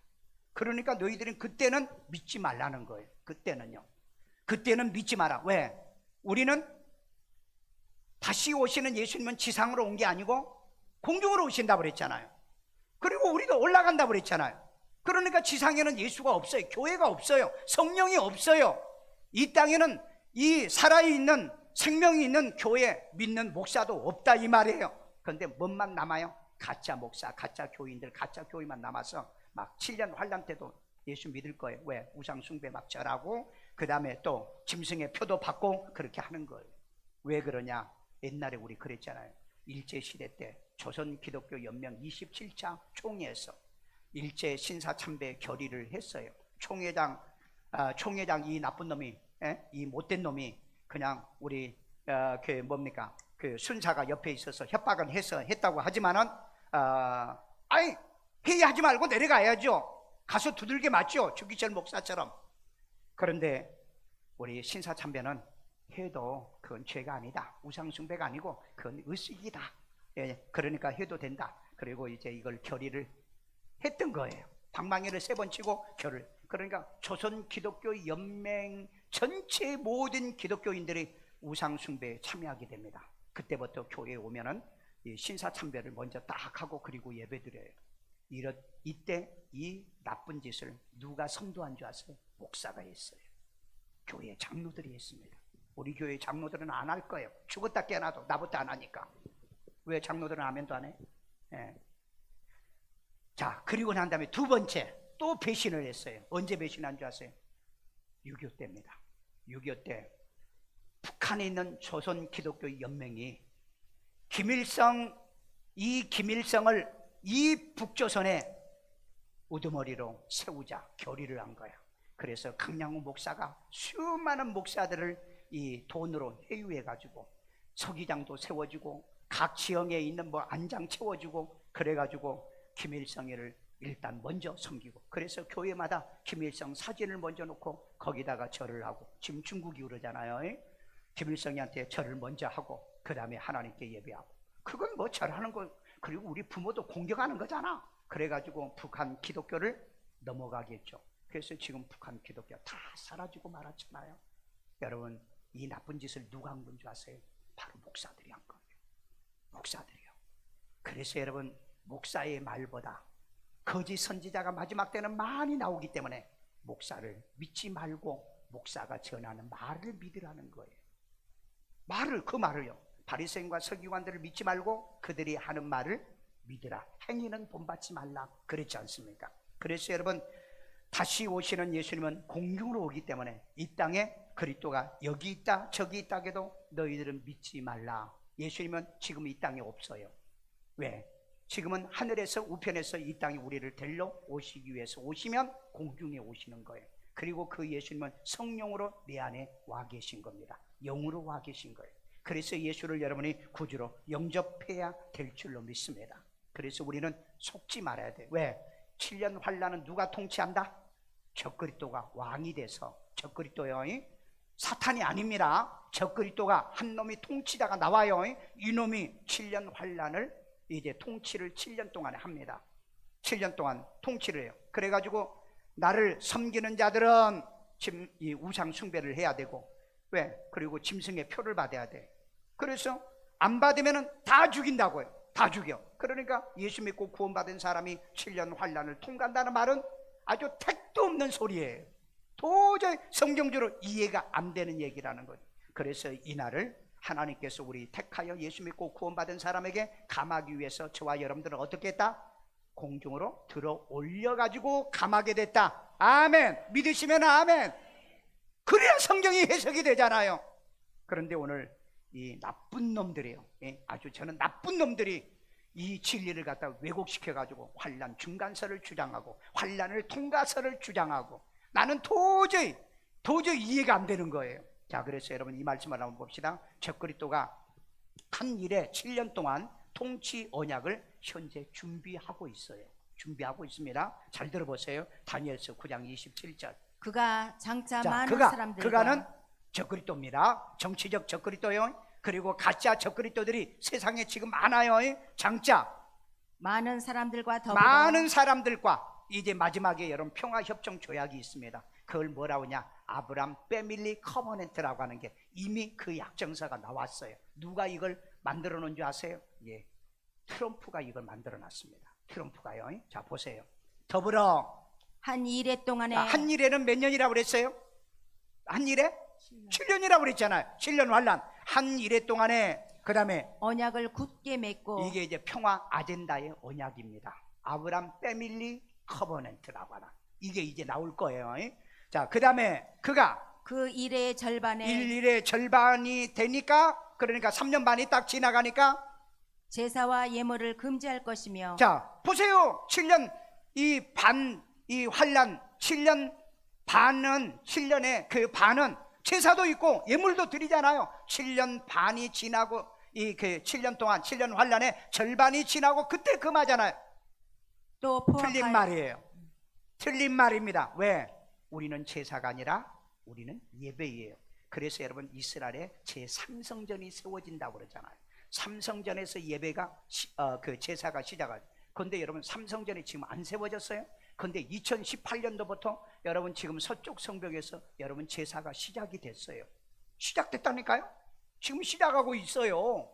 그러니까 너희들은 그때는 믿지 말라는 거예요. 그때는 믿지 마라. 왜? 우리는 다시 오시는 예수님은 지상으로 온 게 아니고 공중으로 오신다고 그랬잖아요. 그리고 우리도 올라간다고 그랬잖아요. 그러니까 지상에는 예수가 없어요. 교회가 없어요. 성령이 없어요. 이 땅에는 이 살아있는 생명이 있는 교회 믿는 목사도 없다 이 말이에요. 그런데 뭔만 남아요? 가짜 목사, 가짜 교인들, 가짜 교회만 남아서 막 7년 환란 때도 예수 믿을 거예요. 왜? 우상 숭배 막 절하고 그 다음에 또 짐승의 표도 받고 그렇게 하는 거예요. 왜 그러냐? 옛날에 우리 그랬잖아요. 일제시대 때 조선 기독교 연명 27차 총회에서 일제 신사참배 결의를 했어요. 총회장 이 나쁜 놈이, 이 못된 놈이 그냥 우리 그 순사가 옆에 있어서 협박은 했다고 하지만은 아니 회의하지 말고 내려가야죠. 가서 두들겨 맞죠. 주기철 목사처럼. 그런데 우리 신사참배는 해도 그건 죄가 아니다. 우상숭배가 아니고 그건 의식이다. 그러니까 해도 된다. 그리고 이제 이걸 결의를 했던 거예요. 방망이를 3번 치고 결을. 그러니까 조선 기독교 연맹 전체 모든 기독교인들이 우상 숭배에 참여하게 됩니다. 그때부터 교회에 오면은 이 신사 참배를 먼저 딱 하고 그리고 예배드려요. 이때 이 나쁜 짓을 누가 선도한 줄 아세요? 목사가 했어요. 교회 장로들이 했습니다. 우리 교회 장로들은 안 할 거예요. 죽었다 깨어나도 나부터 안 하니까. 왜 장로들은 아멘도 안 해? 예. 자, 그리고 난 다음에 두 번째 또 배신을 했어요. 언제 배신한 줄 아세요? 6.25 때입니다. 6.25 때 북한에 있는 조선 기독교 연맹이 김일성을 이 북조선에 우두머리로 세우자 결의를 한 거야. 그래서 강량호 목사가 수많은 목사들을 이 돈으로 회유해 가지고 서기장도 세워주고 각 지형에 있는 뭐 안장 채워주고 그래가지고 김일성을 일단 먼저 섬기고, 그래서 교회마다 김일성 사진을 먼저 놓고 거기다가 절을 하고, 지금 중국이 그러잖아요. 김일성한테 절을 먼저 하고 그 다음에 하나님께 예배하고. 그건 뭐 절하는 거, 그리고 우리 부모도 공경하는 거잖아. 그래가지고 북한 기독교를 넘어가겠죠. 그래서 지금 북한 기독교 다 사라지고 말았잖아요. 여러분, 이 나쁜 짓을 누가 한 건 줄 아세요? 바로 목사들이 한 거예요. 목사들이요. 그래서 여러분, 목사의 말보다 거짓 선지자가 마지막 때는 많이 나오기 때문에 목사를 믿지 말고 목사가 전하는 말을 믿으라는 거예요. 그 말을요. 바리새인과 서기관들을 믿지 말고 그들이 하는 말을 믿으라. 행위는 본받지 말라. 그렇지 않습니까? 그래서 여러분, 다시 오시는 예수님은 공중으로 오기 때문에 이 땅에 그리스도가 여기 있다 저기 있다 해도 너희들은 믿지 말라. 예수님은 지금 이 땅에 없어요. 왜? 지금은 하늘에서 우편에서 이 땅에 우리를 데리러 오시기 위해서 오시면 공중에 오시는 거예요. 그리고 그 예수님은 성령으로 내 안에 와 계신 겁니다. 영으로 와 계신 거예요. 그래서 예수를 여러분이 구주로 영접해야 될 줄로 믿습니다. 그래서 우리는 속지 말아야 돼. 왜? 7년 환란은 누가 통치한다? 적그리스도가 왕이 돼서. 적그리스도요, 사탄이 아닙니다. 적그리스도가 한 놈이 통치자가 나와요. 이놈이 7년 환란을 이제 통치를 7년 동안에 합니다. 7년 동안 통치를 해요. 그래가지고 나를 섬기는 자들은 지금 이 우상 숭배를 해야 되고, 왜? 그리고 짐승의 표를 받아야 돼. 그래서 안 받으면은 다 죽인다고요. 다 죽여. 그러니까 예수 믿고 구원받은 사람이 7년 환란을 통과한다는 말은 아주 택도 없는 소리예요. 도저히 성경적으로 이해가 안 되는 얘기라는 거죠. 그래서 이날을 하나님께서 우리 택하여 예수 믿고 구원받은 사람에게 감하기 위해서 저와 여러분들은 어떻게 했다? 공중으로 들어 올려가지고 감하게 됐다. 아멘. 믿으시면 아멘. 그래야 성경이 해석이 되잖아요. 그런데 오늘 이 나쁜 놈들이에요. 아주 저는 나쁜 놈들이 이 진리를 갖다 왜곡시켜가지고 환란 중간설을 주장하고 환란을 통과설을 주장하고, 나는 도저히 이해가 안 되는 거예요. 자, 그래서 여러분 이 말씀을 한번 봅시다. 적그리스도가 한 일에 7년 동안 통치 언약을 현재 준비하고 있어요. 준비하고 있습니다. 잘 들어보세요. 다니엘서 9장 27절. 그가 장차 자, 많은 사람들과, 그가는 적그리스도입니다. 정치적 적그리스도요. 그리고 가짜 적그리스도들이 세상에 지금 많아요. 장자 많은 사람들과 더불어 많은 사람들과 이제 마지막에 여러분 평화협정 조약이 있습니다. 그걸 뭐라고 하냐? 아브람 패밀리 커버넌트라고 하는 게 이미 그 약정서가 나왔어요. 누가 이걸 만들어 놓은 줄 아세요? 예, 트럼프가 이걸 만들어 놨습니다. 트럼프가요. 자, 보세요. 더불어 한 일해 동안에 한 일에는 몇 년이라고 그랬어요? 한 일에 7년이라고 그랬잖아요. 7년 환란. 한 일해 동안에, 그 다음에 언약을 굳게 맺고, 이게 이제 평화 아젠다의 언약입니다. 아브람 패밀리 커버넌트라고 하나. 이게 이제 나올 거예요. 자, 그 다음에 그가 그 일의 절반에 일의 절반이 되니까, 그러니까 3년 반이 딱 지나가니까, 제사와 예물을 금지할 것이며, 자 보세요. 7년 이 환란 7년 반은, 7년에 그 반은 제사도 있고 예물도 드리잖아요. 7년 반이 지나고 이 그 7년 동안 7년 환란에 절반이 지나고 그때 금하잖아요. 또 틀린 말이에요. 틀린 말입니다. 왜? 우리는 제사가 아니라 우리는 예배예요. 그래서 여러분 이스라엘에 제3성전이 세워진다고 그러잖아요. 3성전에서 예배가 그 제사가 시작하죠. 그런데 여러분 3성전이 지금 안 세워졌어요? 근데 2018년도부터 여러분 지금 서쪽 성벽에서 여러분 제사가 시작이 됐어요. 시작됐다니까요. 지금 시작하고 있어요.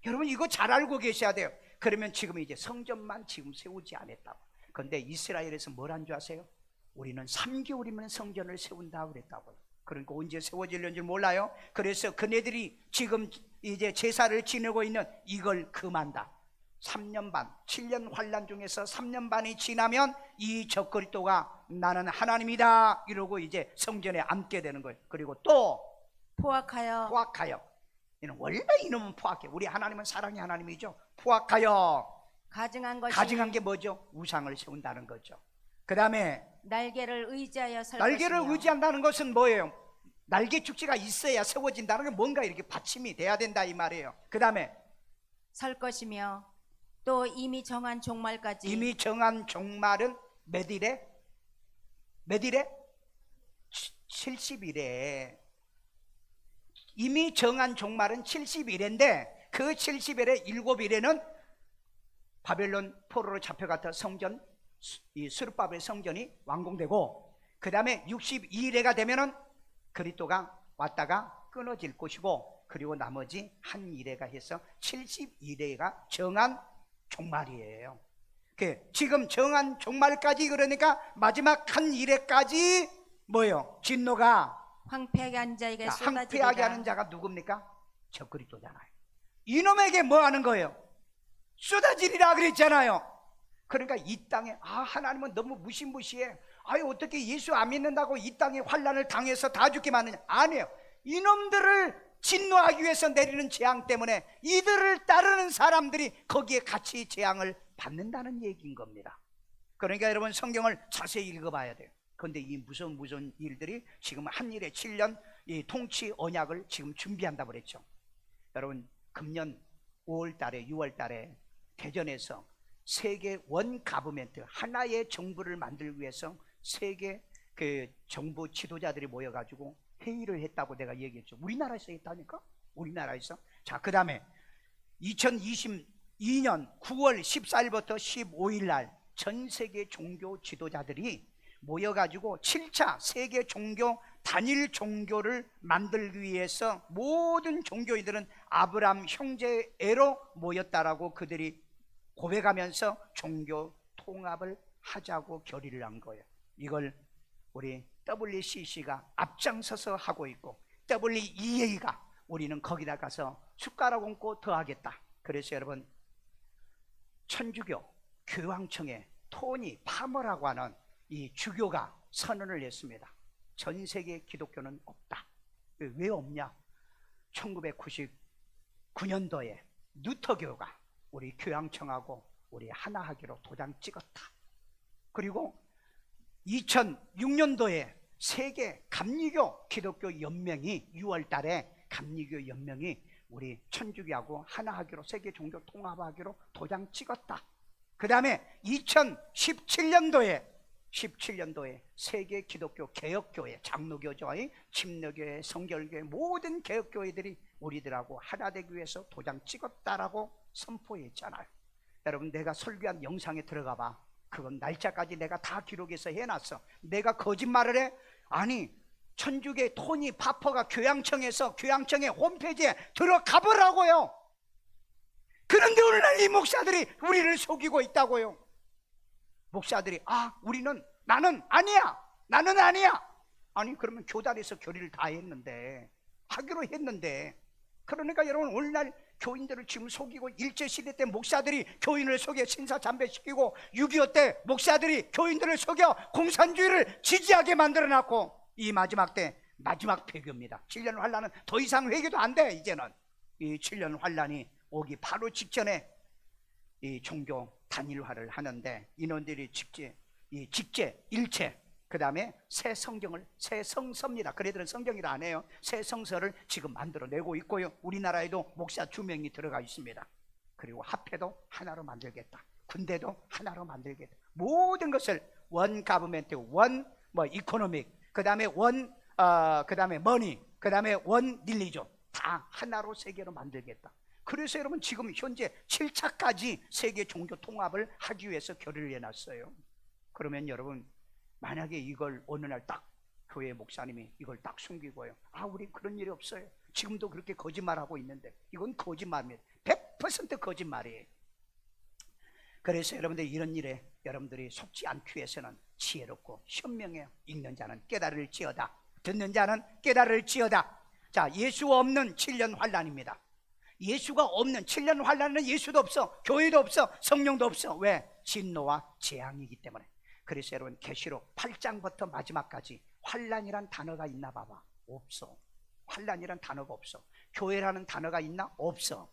여러분 이거 잘 알고 계셔야 돼요. 그러면 지금 이제 성전만 지금 세우지 않았다고. 근데 이스라엘에서 뭘 한 줄 아세요? 우리는 3개월이면 성전을 세운다 그랬다고요. 그러니까 언제 세워지려는 줄 몰라요. 그래서 그네들이 지금 이제 제사를 지내고 있는 이걸 금한다. 3년 반, 7년 환란 중에서 3년 반이 지나면 이 적그리스도가 나는 하나님이다 이러고 이제 성전에 앉게 되는 거예요. 그리고 또 포악하여 이는 원래 이놈은 포악해. 우리 하나님은 사랑의 하나님이죠. 포악하여 가증한 게 뭐죠? 우상을 세운다는 거죠. 그 다음에 날개를 의지하여 설 날개를 것이며. 의지한다는 것은 뭐예요? 날개 축지가 있어야 세워진다는 게 뭔가 이렇게 받침이 돼야 된다 이 말이에요. 그 다음에 설 것이며 또 이미 정한 종말까지. 이미 정한 종말은 몇 일에? 몇 일에? 70일에. 이미 정한 종말은 70일인데 그 70일에 7일에는 바벨론 포로로 잡혀갔던 성전, 이 스룹바벨 성전이 완공되고, 그 다음에 62일에가 되면은 그리스도가 왔다가 끊어질 것이고, 그리고 나머지 한 일회가 해서 72일회가 정한 종말이에요. 지금 정한 종말까지, 그러니까 마지막 한 일회까지 뭐예요? 진노가 황폐하게 하는 자에게 황폐하게 쏟아지리라. 하는 자가 누굽니까? 저 그리스도잖아요. 이놈에게 뭐 하는 거예요? 쏟아지리라 그랬잖아요. 그러니까 이 땅에 하나님은 너무 무시무시해. 어떻게 예수 안 믿는다고 이 땅에 환난을 당해서 다 죽게 만드냐? 아니에요. 이놈들을 진노하기 위해서 내리는 재앙 때문에 이들을 따르는 사람들이 거기에 같이 재앙을 받는다는 얘기인 겁니다. 그러니까 여러분 성경을 자세히 읽어봐야 돼요. 그런데 이 무슨 일들이 지금 한 일에 7년 이 통치 언약을 지금 준비한다고 그랬죠. 여러분 금년 5월 달에 6월 달에 대전에서 세계 원 가버멘트, 하나의 정부를 만들기 위해서 세계 그 정부 지도자들이 모여가지고 회의를 했다고 내가 얘기했죠. 우리나라에서 했다니까? 우리나라에서. 자, 그 다음에 2022년 9월 14일부터 15일 날 전 세계 종교 지도자들이 모여가지고 7차 세계 종교 단일 종교를 만들기 위해서 모든 종교인들은 아브라함 형제애로 모였다라고 그들이 고백하면서 종교 통합을 하자고 결의를 한 거예요. 이걸 우리 WCC가 앞장서서 하고 있고 WEA가 우리는 거기다 가서 숟가락 얹고 더 하겠다. 그래서 여러분 천주교 교황청의 토니 파머라고 하는 이 주교가 선언을 했습니다. 전 세계 기독교는 없다. 왜 없냐? 1999년도에 루터교가 우리 교황청하고 우리 하나 하기로 도장 찍었다. 그리고 2006년도에 세계 감리교 기독교 연맹이 6월 달에 감리교 연맹이 우리 천주교하고 하나 하기로 세계 종교 통합하기로 도장 찍었다. 그 다음에 2017년도에 세계 기독교 개혁교회, 장로교회, 침례교회, 성결교회 모든 개혁교회들이 우리들하고 하나 되기 위해서 도장 찍었다라고 선포했잖아요. 여러분 내가 설교한 영상에 들어가 봐. 그건 날짜까지 내가 다 기록해서 해놨어. 내가 거짓말을 해? 아니 천주교 토니 파퍼가 교황청에서 교황청의 홈페이지에 들어가 보라고요. 그런데 오늘날 이 목사들이 우리를 속이고 있다고요. 목사들이 나는 아니야. 아니 그러면 교단에서 결의를 다 했는데 하기로 했는데, 그러니까 여러분 오늘날 교인들을 지금 속이고, 일제시대 때 목사들이 교인을 속여 신사참배시키고, 6.25 때 목사들이 교인들을 속여 공산주의를 지지하게 만들어놨고, 이 마지막 때 마지막 폐교입니다. 7년 환란은 더 이상 회개도 안 돼. 이제는 이 7년 환란이 오기 바로 직전에 이 종교 단일화를 하는데, 인원들이 직제, 일체, 그 다음에 새 성서입니다. 그래들은 성경이라 안 해요. 새 성서를 지금 만들어내고 있고요. 우리나라에도 목사 2명이 들어가 있습니다. 그리고 합회도 하나로 만들겠다. 군대도 하나로 만들겠다. 모든 것을 원 가버멘트, 원 이코노믹, 그 다음에 그 다음에 머니, 그 다음에 원 릴리존 다 하나로 세계로 만들겠다. 그래서 여러분 지금 현재 7차까지 세계 종교 통합을 하기 위해서 결의를 해놨어요. 그러면 여러분, 만약에 이걸 어느 날 딱 교회 목사님이 이걸 딱 숨기고요, 우리 그런 일이 없어요, 지금도 그렇게 거짓말하고 있는데, 이건 거짓말입니다. 100% 거짓말이에요. 그래서 여러분들, 이런 일에 여러분들이 속지 않기 위해서는 지혜롭고 현명해요. 읽는 자는 깨달을지어다, 듣는 자는 깨달을지어다. 자, 예수 없는 7년 환란입니다. 예수가 없는 7년 환란은 예수도 없어, 교회도 없어, 성령도 없어. 왜? 진노와 재앙이기 때문에. 그래서 여러분, 계시록 8장부터 마지막까지 환란이란 단어가 있나 봐봐. 없어. 환란이란 단어가 없어. 교회라는 단어가 있나? 없어.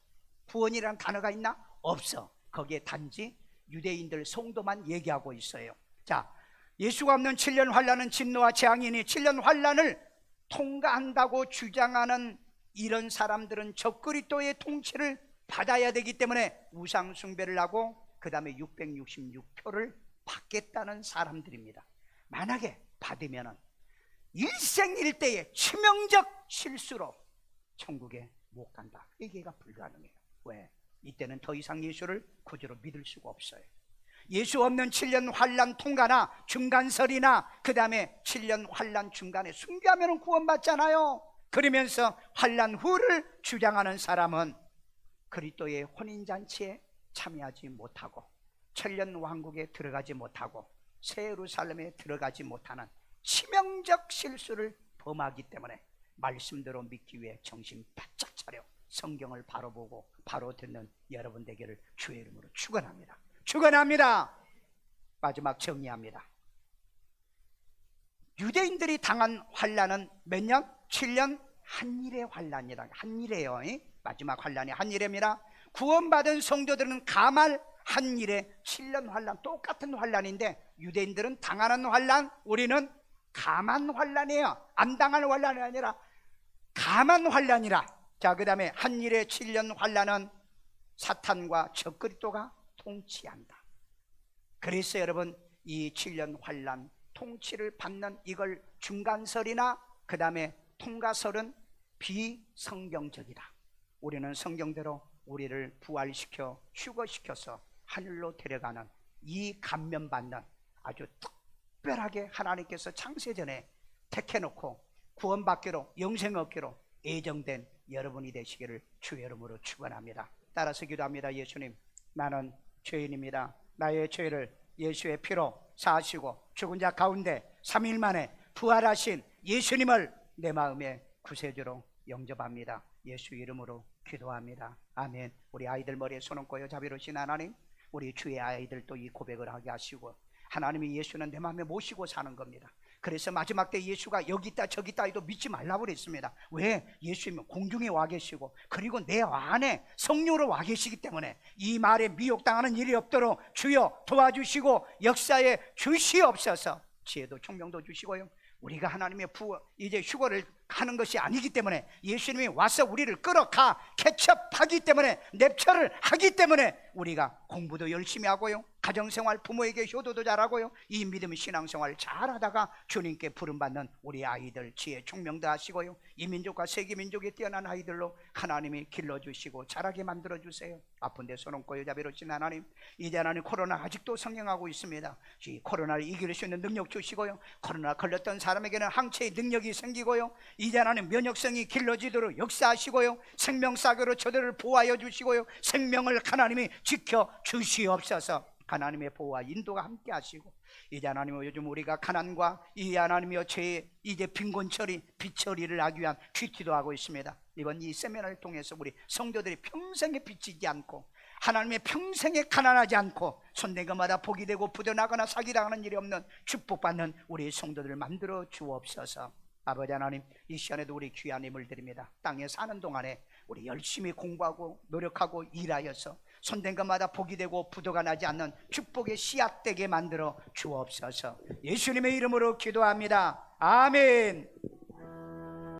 구원이라는 단어가 있나? 없어. 거기에 단지 유대인들 성도만 얘기하고 있어요. 자, 예수가 없는 7년 환란은 진노와 재앙이니, 7년 환란을 통과한다고 주장하는 이런 사람들은 적그리스도의 통치를 받아야 되기 때문에 우상 숭배를 하고 그 다음에 666표를 받겠다는 사람들입니다. 만약에 받으면 일생일대의 치명적 실수로 천국에 못 간다. 이게가 불가능해요. 왜? 이때는 더 이상 예수를 구주로 믿을 수가 없어요. 예수 없는 7년 환란 통과나 중간설이나 그 다음에 7년 환란 중간에 순교하면 구원받잖아요. 그러면서 환란 후를 주장하는 사람은 그리스도의 혼인잔치에 참여하지 못하고 7년 왕국에 들어가지 못하고 새 예루살렘에 들어가지 못하는 치명적 실수를 범하기 때문에 말씀대로 믿기 위해 정신 바짝 차려 성경을 바로 보고 바로 듣는 여러분 되기를 주의 이름으로 축원합니다. 축원합니다. 마지막 정리합니다. 유대인들이 당한 환란은 몇 년? 7년 한일의 환란이라. 한일이에요. 마지막 환란이 한일입니다. 구원받은 성도들은 가말 한일의 7년 환란, 똑같은 환란인데 유대인들은 당하는 환란, 우리는 가만 환란이에요. 안 당하는 환란이 아니라 가만 환란이라. 자, 그 다음에 한일의 7년 환란은 사탄과 적그리스도가 통치한다. 그래서 여러분, 이 7년 환란 통치를 받는 이걸 중간설이나 그 다음에 통과설은 비성경적이다. 우리는 성경대로 우리를 부활시켜 휴거시켜서 하늘로 데려가는 이 감면받는 아주 특별하게 하나님께서 창세전에 택해놓고 구원받기로 영생 얻기로 예정된 여러분이 되시기를 주의 이름으로 축원합니다. 따라서 기도합니다. 예수님, 나는 죄인입니다. 나의 죄를 예수의 피로 사하시고 죽은 자 가운데 3일 만에 부활하신 예수님을 내 마음의 구세주로 영접합니다. 예수 이름으로 기도합니다. 아멘. 우리 아이들 머리에 손 얹고요. 자비로우신 하나님, 우리 주의 아이들도 이 고백을 하게 하시고, 하나님이 예수는 내 마음에 모시고 사는 겁니다. 그래서 마지막 때 예수가 여기 있다 저기 있다 해도 믿지 말라고 그랬습니다. 왜? 예수님은 공중에 와 계시고 그리고 내 안에 성령으로 와 계시기 때문에 이 말에 미혹당하는 일이 없도록 주여 도와주시고 역사에 주시옵소서. 지혜도 총명도 주시고요. 우리가 하나님의 이제 휴거를 하는 것이 아니기 때문에 예수님이 와서 우리를 끌어가 개첩하기 때문에, 냅처를 하기 때문에 우리가 공부도 열심히 하고요, 가정생활 부모에게 효도도 잘하고요, 이 믿음의 신앙생활 잘하다가 주님께 부름받는 우리 아이들 지혜 총명도 하시고요, 이 민족과 세계 민족에 뛰어난 아이들로 하나님이 길러주시고 자라게 만들어주세요. 아픈 데 손 얹고 자비로우신 하나님, 이제 하나님 코로나 아직도 성행하고 있습니다. 이 코로나를 이길 수 있는 능력 주시고요, 코로나 걸렸던 사람에게는 항체의 능력이 생기고요, 이제 하나님 면역성이 길러지도록 역사하시고요, 생명사교로 저들을 보호하여 주시고요, 생명을 하나님이 지켜 주시옵소서. 하나님의 보호와 인도가 함께 하시고, 이제 하나님 요즘 우리가 가난과 이 하나님이여 죄의 이제 빈곤처리 빚처리를 하기 위한 퀴티도 하고 있습니다. 이번 이 세미나를 통해서 우리 성도들이 평생에 빚지지 않고 하나님의 평생에 가난하지 않고 손댄 것마다 복이 되고 부도나거나 사기당하는 일이 없는 축복받는 우리 성도들을 만들어 주옵소서. 아버지 하나님, 이 시간에도 우리 귀한 힘을 드립니다. 땅에 사는 동안에 우리 열심히 공부하고 노력하고 일하여서 손댄 것마다 복이 되고 부도가 나지 않는 축복의 씨앗 되게 만들어 주옵소서. 예수님의 이름으로 기도합니다. 아멘.